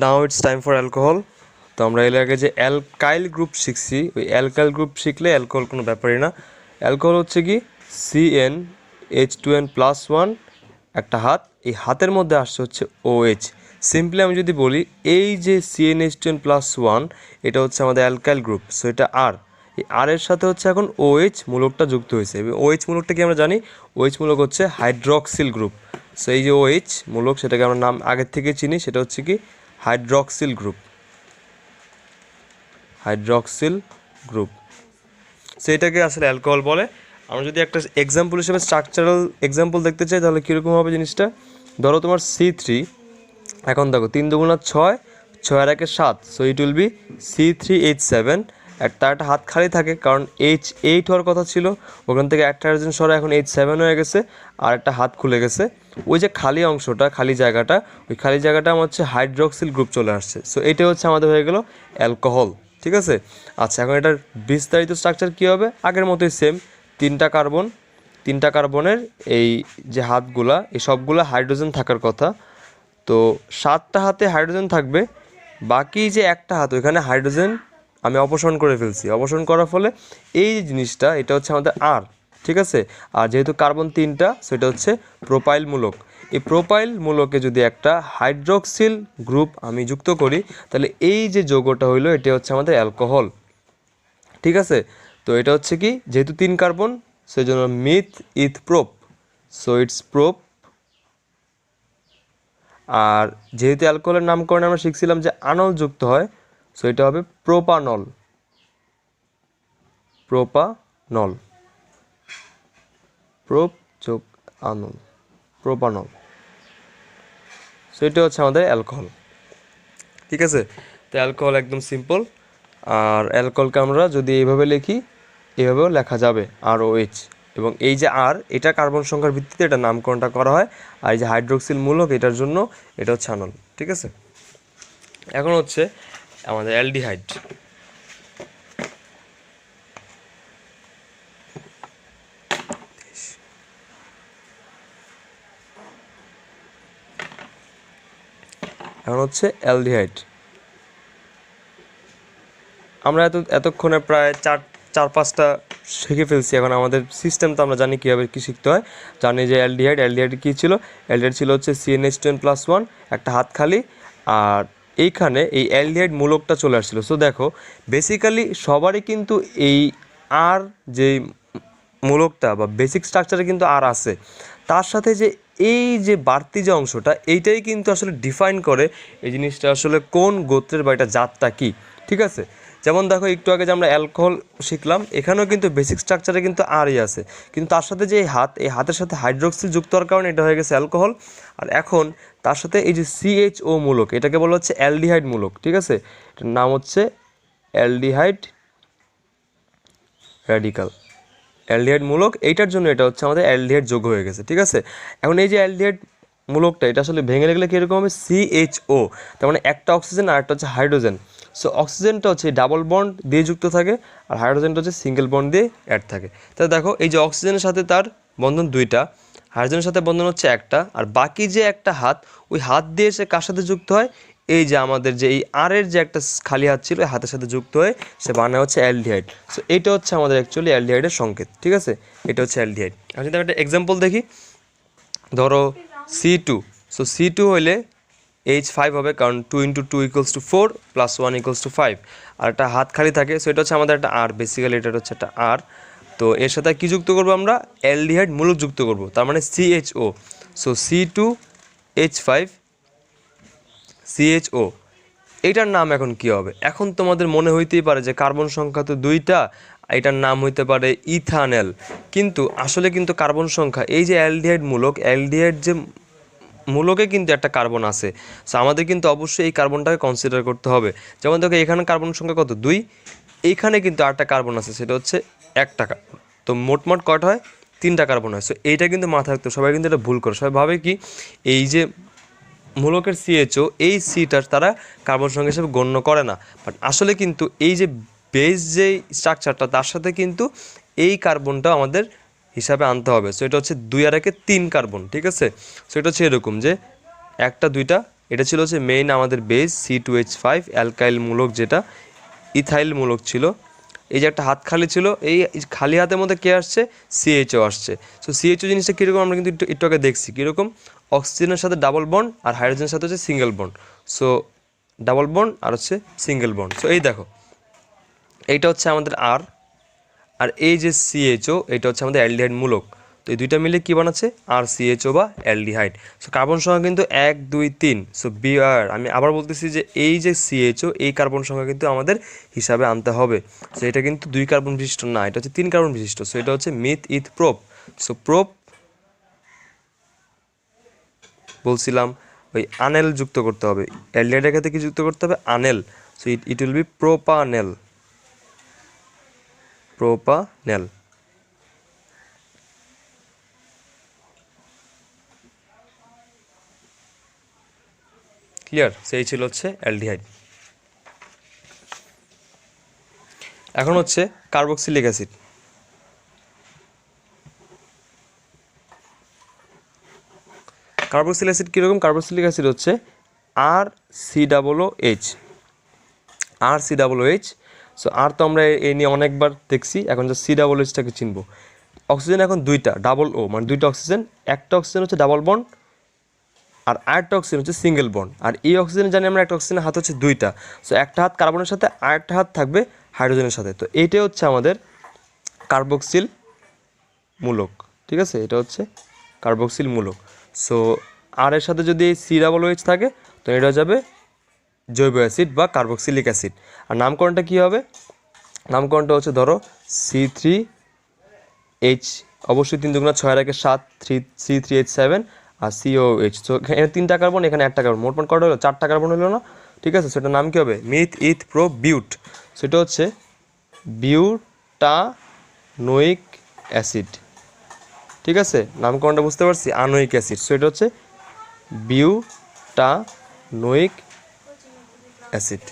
Now it's time for alcohol. তো আমরা এর আগে যে অ্যালকাইল গ্রুপ শিখছি, ওই অ্যালকাইল গ্রুপ শিখলে অ্যালকোহল কোনো ব্যাপারই না। অ্যালকোহল হচ্ছে কি CnH2n+1 একটা হাত, এই হাতের মধ্যে আসছে হচ্ছে OH। সিম্পলি আমি যদি বলি এই যে CnH2n+1 এটা হচ্ছে আমাদের অ্যালকাইল গ্রুপ, সো এটা আর এই আর এর সাথে হচ্ছে এখন OH মূলকটা যুক্ত হয়েছে। এবং OH মূলকটা কি আমরা জানি, OH মূলক হচ্ছে হাইড্রক্সিল গ্রুপ। সো এই যে OH মূলক সেটাকে আমরা নাম আগের থেকে চিনি, সেটা হচ্ছে কি hydroxyl group, hydroxyl group. So এটাকে আসলে অ্যালকোহল বলে। আমরা যদি একটা এক্সাম্পল হিসেবে স্ট্রাকচারাল এক্সাম্পল দেখতে চাই তাহলে কীরকম হবে জিনিসটা, ধরো তোমার C3, এখন দেখো 3 দুগুণা 6, 6 আর 1 7, so it will be C3H7। তার একটা হাত খালি থাকে কারণ H8 হওয়ার কথা ছিল, ওখান থেকে একটা হাইড্রোজেন সরা এখন H7 হয়ে গেছে, আর একটা হাত খুলে গেছে। ওই যে খালি অংশটা, খালি জায়গাটা, ওই খালি জায়গাটা আমার হচ্ছে হাইড্রক্সিল গ্রুপ চলে আসছে। সো এটা হচ্ছে আমাদের হয়ে গেল অ্যালকোহল, ঠিক আছে। আচ্ছা, এখন এটার বিস্তারিত স্ট্রাকচার কী হবে, আগের মতোই সেম, 3টা কার্বন, 3টা কার্বনের এই যে হাতগুলা, এই সবগুলো হাইড্রোজেন থাকার কথা। তো 7টা হাতে হাইড্রোজেন থাকবে, বাকি যে একটা হাত ওইখানে হাইড্রোজেন আমি অপসারণ করে ফেলছি। অপসারণ করার ফলে এই যে জিনিসটা, এটা হচ্ছে আমাদের আর, ঠিক আছে। আর যেহেতু কার্বন 3টা, সেটা হচ্ছে প্রোপাইল মূলক। এই প্রোপাইল মূলকে যদি একটা হাইড্রক্সিল গ্রুপ আমি যুক্ত করি, তাহলে এই যে যৌগটা হইলো এটা হচ্ছে আমাদের অ্যালকোহল, ঠিক আছে। তো এটা হচ্ছে কি, যেহেতু 3 কার্বন সেই জন্য meth eth prop, so it's prop. আর যেহেতু অ্যালকোহলের নামকরণে আমরা শিখছিলাম যে আনল যুক্ত হয়, সো এটা হবে প্রোপানল, প্রোপানল, প্রোপ যোগ আনল, প্রোপানল। সো এটা হচ্ছে আমাদের অ্যালকোহল, ঠিক আছে। তো অ্যালকোহল একদম সিম্পল। আর অ্যালকোহলকে আমরা যদি এইভাবে লিখি, এভাবেও লেখা যাবে ROH। এবং এই যে আর, এটা কার্বন সংখ্যার ভিত্তিতে এটা নামকরণটা করা হয়। আর এই যে হাইড্রোক্সিল মূলক, এটার জন্য এটা হচ্ছে আনল, ঠিক আছে। এখন হচ্ছে আমাদের অ্যালডিহাইড। এখন হচ্ছে অ্যালডিহাইড। আমরা এতক্ষণে প্রায় চার পাঁচটা শিখে ফেলছি। এখন আমাদের সিস্টেম তো আমরা জানি কীভাবে কী শিখতে হয়, জানি যে অ্যালডিহাইড কী ছিল। অ্যালডিহাইড ছিল হচ্ছে CnH2n+1 একটা হাত খালি, আর এইখানে এই অ্যালডিহাইড মূলকটা চলে আসছিলো। সো দেখো বেসিক্যালি সবারই কিন্তু এই আর যে মূলকটা বা বেসিক স্ট্রাকচারে কিন্তু আর আছে, তার সাথে যে এই যে বাড়তি যে অংশটা, এইটাই কিন্তু আসলে ডিফাইন করে এই জিনিসটা আসলে কোন গোত্রের বা এটা জাতটা কী, ঠিক আছে। যেমন দেখো একটু আগে যে আমরা অ্যালকোহল শিখলাম, এখানেও কিন্তু বেসিক স্ট্রাকচারে কিন্তু আরই আছে, কিন্তু তার সাথে যে এই হাতের সাথে হাইড্রোক্সিল যুক্ত হওয়ার কারণে এটা হয়ে গেছে অ্যালকোহল। আর এখন তার সাথে এই যে CHO মূলক, এটাকে বলা হচ্ছে অ্যালডিহাইড মূলক, ঠিক আছে। এটার নাম হচ্ছে অ্যালডিহাইড র্যাডিকাল, অ্যালডিহাইড মূলক। এইটার জন্য এটা হচ্ছে আমাদের অ্যালডিহাইড যোগ হয়ে গেছে, ঠিক আছে। এখন এই যে অ্যালডিহাইড মূলকটা, এটা আসলে ভেঙে গেলে কীরকম হবে, CHO, তার মানে একটা অক্সিজেন আর একটা হচ্ছে হাইড্রোজেন। সো অক্সিজেনটা হচ্ছে ডাবল বন্ড দিয়ে যুক্ত থাকে, আর হাইড্রোজেনটা হচ্ছে সিঙ্গেল বন্ড দিয়ে অ্যাড থাকে। তাহলে দেখো এই যে অক্সিজেনের সাথে তার বন্ধন 2টা, হাইড্রোজেনের সাথে বন্ধন হচ্ছে একটা, আর বাকি যে একটা হাত, ওই হাত দিয়ে সে কার সাথে যুক্ত হয়, এই যে আমাদের যে এই আরের যে একটা খালি হাত ছিল, হাতের সাথে যুক্ত হয়ে সে বানায় হচ্ছে অ্যালডিহাইড। সো এটা হচ্ছে আমাদের অ্যাকচুয়ালি অ্যালডিহাইডের সংকেত, ঠিক আছে। এটা হচ্ছে অ্যালডিহাইড। আমি যদি একটা এক্সাম্পল দেখি, ধরো C2, সো C2 হইলে H5 হবে, কারণ 2 × 2 = 4 + 1 = 5, আর একটা হাত খালি থাকে। সো এটা হচ্ছে আমাদের একটা আর, বেসিক্যালি এটা হচ্ছে একটা আর। তো এর সাথে কী যুক্ত করবো আমরা, অ্যালডিহাইড মূলক যুক্ত করব, তার মানে CHO। সো C2H5 CHO, এইটার নাম এখন কি হবে? এখন তোমাদের মনে হইতেই পারে যে কার্বন সংখ্যা তো 2টা, এটার নাম হইতে পারে ইথানেল। কিন্তু আসলে কিন্তু কার্বন সংখ্যা, এই যে অ্যালডিহাইড মূলক, অ্যালডিহাইড যে মূলকে কিন্তু একটা কার্বন আছে। সো আমাদের কিন্তু অবশ্যই এই কার্বনটাকে কনসিডার করতে হবে। যেমন দেখো এখানে কার্বন সংখ্যা কত, 2, এইখানে কিন্তু আরেকটা কার্বন আছে, সেটা হচ্ছে একটা কার্বন। তো মোটমোট কয়টা হয়, 3টা কার্বন হয়। সো এইটা কিন্তু মাথায় রাখতে, সবাই কিন্তু এটা ভুল করে, সবাই ভাবে কি এই যে মূলকের CHO, এই সিটার তারা কার্বন সংখ্যা হিসেবে গণ্য করে না। বাট আসলে কিন্তু এই যে বেস যে স্ট্রাকচারটা, তার সাথে কিন্তু এই কার্বনটা আমাদের হিসাবে আনতে হবে। সো এটা হচ্ছে 2 আর 1 3 কার্বন, ঠিক আছে। সো এটা হচ্ছে এরকম যে 1টা 2টা, এটা ছিল হচ্ছে মেইন আমাদের বেস C2H5 অ্যালকাইল মূলক, যেটা ইথাইল মূলক ছিল। এই যে একটা হাত খালি ছিল, এই খালি হাতের মধ্যে কে আসছে, CHO আসছে। সো CHO জিনিসটা কীরকম আমরা কিন্তু একটু আগে দেখছি কীরকম, অক্সিজেনের সাথে ডাবল বন্ড আর হাইড্রোজেনের সাথে হচ্ছে single bond. So double bond আর হচ্ছে সিঙ্গেল বন্ড। সো এই দেখো এইটা হচ্ছে আমাদের আর এই যে CHO এটা হচ্ছে আমাদের অ্যালডিহাইড মূলক। তো এই দুইটা মিলে কী বানাচ্ছে, CHO বা অ্যালডিহাইড। সো কার্বন সংখ্যা কিন্তু 1 2 3। সো আমি আবার বলতেছি যে এই যে CHO এই কার্বন সংখ্যা কিন্তু আমাদের হিসাবে আনতে হবে। সো এটা কিন্তু 2 কার্বন বিশিষ্ট না, এটা হচ্ছে 3 কার্বন বিশিষ্ট। সো এটা হচ্ছে myth eth prop. So prop বলছিলাম ওই আনেল যুক্ত করতে হবে, অ্যালডিহাইডের ক্ষেত্রে কি যুক্ত করতে হবে, anal. So it will be propanal. Clear? সেই ছিল হচ্ছে অ্যালডিহাইড। এখন হচ্ছে কার্বক্সিলিক অ্যাসিড। কার্বক্সিলিক অ্যাসিড কীরকম, কার্বক্সিলিক অ্যাসিড হচ্ছে RCOOH। সো আর তো আমরা এই নিয়ে অনেকবার দেখছি, এখন যে COOHটাকে চিনবো। অক্সিজেন এখন দুইটা, ডাবল ও মানে দুইটা অক্সিজেন, একটা অক্সিজেন হচ্ছে ডাবল বন্ড আর আরেকটা অক্সিজেন হচ্ছে সিঙ্গেল বন্ড। আর এই অক্সিজেন জানি আমরা একটা অক্সিজেনের হাত হচ্ছে দুইটা। সো একটা হাত কার্বনের সাথে আরেকটা হাত থাকবে হাইড্রোজেনের সাথে। তো এইটাই হচ্ছে আমাদের কার্বক্সিল মূলক। ঠিক আছে, এটা হচ্ছে কার্বক্সিল মূলক। সো আর এর সাথে যদি COOH থাকে তো এটা হয়ে যাবে জৈব অ্যাসিড বা কার্বক্সিলিক অ্যাসিড। আর নামকরণটা কী হবে, নামকরণটা হচ্ছে ধরো C3H, অবশ্যই 3 দুগুণা 6 এর 7, C3H7 আর COOH। তো এখানে 3টা কার্বন, এখানে 1টা কার্বন, মোট কটা হলো, 4টা কার্বন হলো না? ঠিক আছে, সেটার নাম কী হবে, মিথ ইথ প্রো বিউট। সেটা হচ্ছে বিউটানোইক অ্যাসিড। ঠিক আছে, নামকরণটা বুঝতে পারছি, আনোয়িক অ্যাসিড। সো এটা হচ্ছে বিউটানোইক অ্যাসিড।